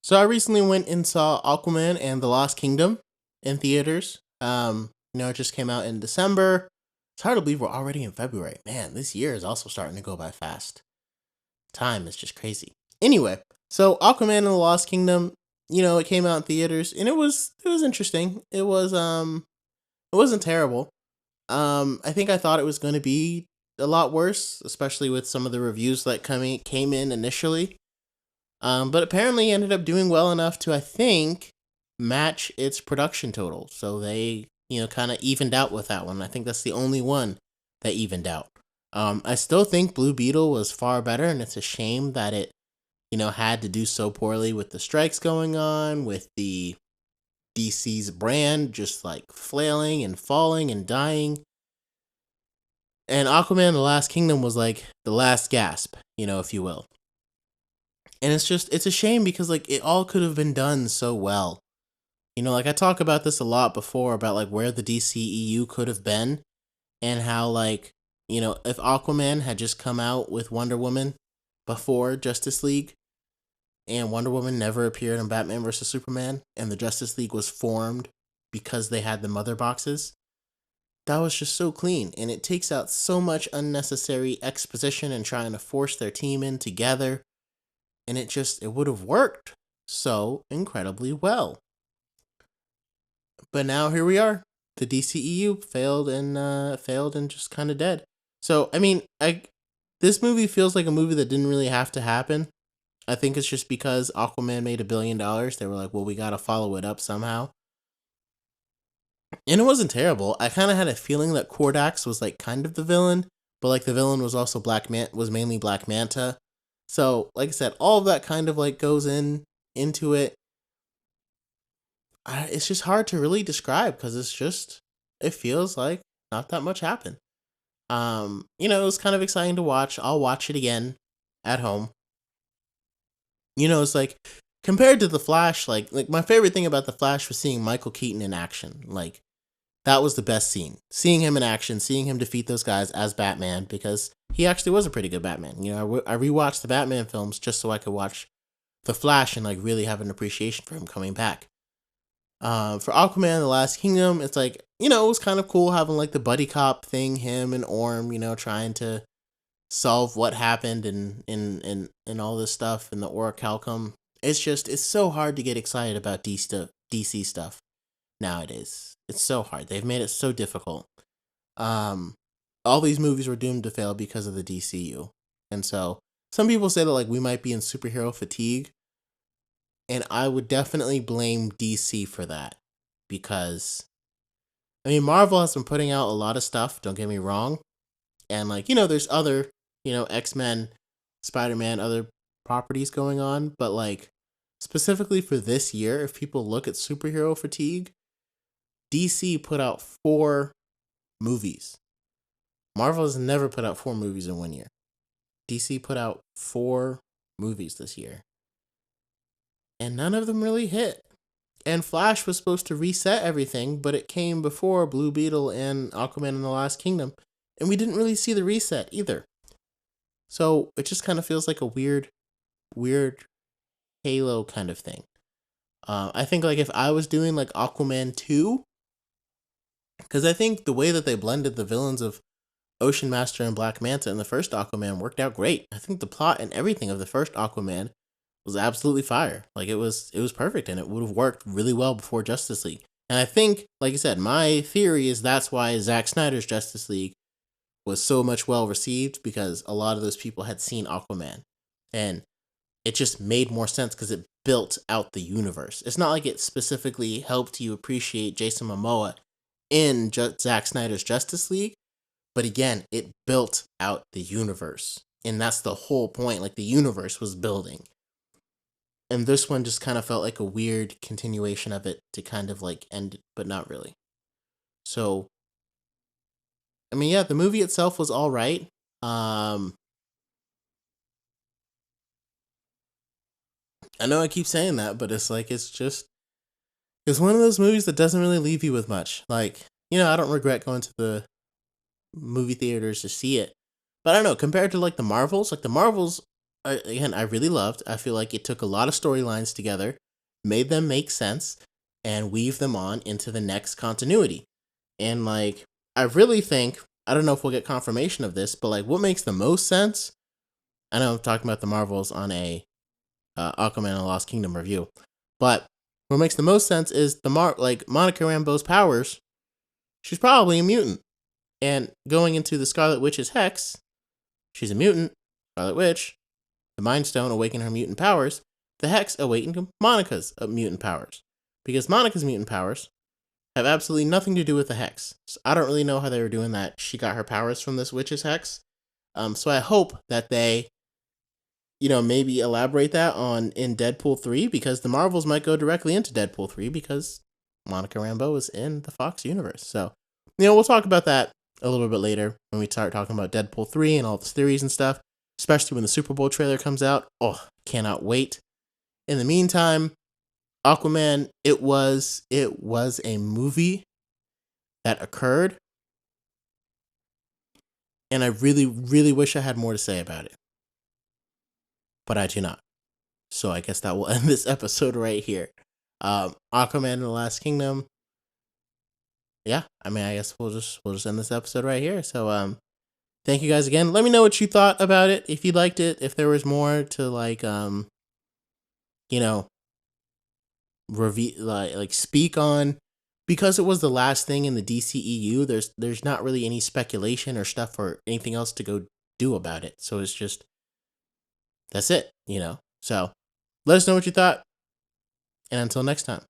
So I recently went and saw Aquaman and the Lost Kingdom in theaters. It just came out in December. It's hard to believe we're already in February. Man, this year is also starting to go by fast. Time is just crazy. Anyway, so Aquaman and the Lost Kingdom, it came out in theaters and it was interesting. It wasn't terrible. I think I thought it was going to be a lot worse, especially with some of the reviews that came in initially. But apparently ended up doing well enough to, I think, match its production total. So they, kind of evened out with that one. I think that's the only one that evened out. I still think Blue Beetle was far better, and it's a shame that it, had to do so poorly with the strikes going on, with the DC's brand just like flailing and falling and dying. And Aquaman: The Last Kingdom was like the last gasp, if you will. And it's a shame because like it all could have been done so well. Like I talk about this a lot before about like where the DCEU could have been and how like, if Aquaman had just come out with Wonder Woman before Justice League and Wonder Woman never appeared in Batman vs Superman and the Justice League was formed because they had the mother boxes, that was just so clean and it takes out so much unnecessary exposition and trying to force their team in together, and it would have worked so incredibly well. But now here we are. The DCEU failed and just kind of dead. So I mean, I this movie feels like a movie that didn't really have to happen. I think it's just because Aquaman made $1 billion. They were like, well, we gotta follow it up somehow. And it wasn't terrible. I kind of had a feeling that Kordax was like kind of the villain, but like the villain was also was mainly Black Manta. So like I said, all of that kind of like goes into it. It's just hard to really describe because it feels like not that much happened. It was kind of exciting to watch. I'll watch it again at home. It's like compared to the Flash, like my favorite thing about the Flash was seeing Michael Keaton in action. Like that was the best scene. Seeing him in action, seeing him defeat those guys as Batman because he actually was a pretty good Batman. I rewatched the Batman films just so I could watch the Flash and like really have an appreciation for him coming back. For Aquaman, The Last Kingdom, it's like, it was kind of cool having like the buddy cop thing, him and Orm, trying to solve what happened and all this stuff and the Orichalcum. It's so hard to get excited about DC stuff nowadays. It's so hard. They've made it so difficult. Um, all these movies were doomed to fail because of the DCU. And so some people say that like we might be in superhero fatigue, and I would definitely blame DC for that because, I mean, Marvel has been putting out a lot of stuff, don't get me wrong. And, like, there's other, X-Men, Spider-Man, other properties going on. But, like, specifically for this year, if people look at superhero fatigue, DC put out 4 movies. Marvel has never put out 4 movies in 1 year. DC put out 4 movies this year, and none of them really hit. And Flash was supposed to reset everything, but it came before Blue Beetle and Aquaman and the Last Kingdom, and we didn't really see the reset either. So it just kind of feels like a weird Halo kind of thing. I think like if I was doing like Aquaman 2, because I think the way that they blended the villains of Ocean Master and Black Manta in the first Aquaman worked out great. I think the plot and everything of the first Aquaman was absolutely fire. Like it was perfect and it would have worked really well before Justice League. And I think, like I said, my theory is that's why Zack Snyder's Justice League was so much well received because a lot of those people had seen Aquaman. And it just made more sense because it built out the universe. It's not like it specifically helped you appreciate Jason Momoa in Zack Snyder's Justice League, but again, it built out the universe. And that's the whole point. Like the universe was building. And this one just kind of felt like a weird continuation of it to kind of like end, but not really. So, I mean, yeah, the movie itself was all right. Um, I know I keep saying that, but it's like it's one of those movies that doesn't really leave you with much. Like, I don't regret going to the movie theaters to see it, but I don't know. Compared to like the Marvels again, I really loved. I feel like it took a lot of storylines together, made them make sense, and weave them on into the next continuity. And like, I really think, I don't know if we'll get confirmation of this, but like, what makes the most sense? I know I'm talking about the Marvels on a Aquaman and the Lost Kingdom review, but what makes the most sense is like Monica Rambeau's powers. She's probably a mutant, and going into the Scarlet Witch's hex, she's a mutant. Scarlet Witch, the Mind Stone awakened her mutant powers. The hex awakened Monica's mutant powers, because Monica's mutant powers have absolutely nothing to do with the hex. So I don't really know how they were doing that. She got her powers from this witch's hex. So I hope that they, maybe elaborate that on in Deadpool 3, because the Marvels might go directly into Deadpool 3 because Monica Rambeau is in the Fox universe. So, we'll talk about that a little bit later when we start talking about Deadpool 3 and all the theories and stuff, especially when the Super Bowl trailer comes out. Oh, cannot wait. In the meantime, Aquaman, it was a movie that occurred, and I really, really wish I had more to say about it, but I do not. So I guess that will end this episode right here. Aquaman and the Last Kingdom. Yeah, I mean, I guess we'll just end this episode right here. So thank you guys again. Let me know what you thought about it. If you liked it, if there was more to like you know, review, like speak on, because it was the last thing in the DCEU. There's not really any speculation or stuff or anything else to go do about it. So it's just, that's it. So let us know what you thought, and until next time.